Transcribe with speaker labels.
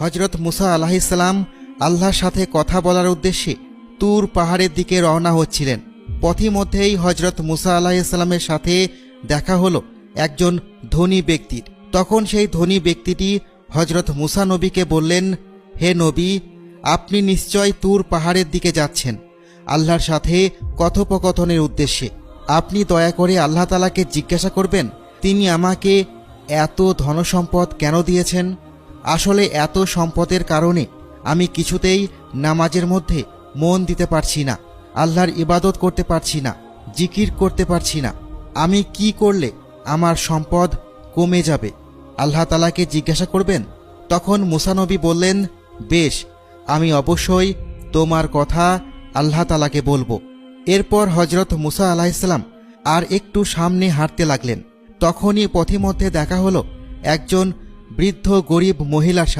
Speaker 1: হজরত মুসা আলাইহিসসালাম আল্লাহর সাথে কথা বলার উদ্দেশ্যে তুর পাহাড়ের দিকে রওনা হচ্ছিলেন। পথিমধ্যেই হজরত মুসা আলাইহিসসালামের সাথে দেখা হলো একজন ধনী ব্যক্তির। তখন সেই ধনী ব্যক্তিটি হজরত মুসা নবীকে বললেন, হে নবী, আপনি নিশ্চয় তুর পাহাড়ের দিকে যাচ্ছেন আল্লাহর সাথে কথোপকথনের উদ্দেশ্যে। আপনি দয়া করে আল্লাহ তাআলাকে জিজ্ঞাসা করবেন তিনি আমাকে এত ধনসম্পদ কেন দিয়েছেন। আসলে এত সম্পদের কারণে আমি কিছুতেই নামাজের মধ্যে মন দিতে পারছি না, আল্লাহর ইবাদত করতে পারছি না, জিকির করতে পারছি না। আমি কি করলে আমার সম্পদ কমে যাবে? আল্লাহ তাআলাকে জিজ্ঞাসা করবেন। তখন মুসা নবী বললেন, বেশ, আমি অবশ্যই তোমার কথা আল্লাহ তাআলাকে বলবো। এরপর হজরত মুসা আলাইহিসসালাম আর একটু সামনে হাঁটতে লাগলেন। তখনই পথিমধ্যে দেখা হলো একজন বৃদ্ধ গরিব মহিলার সাথে।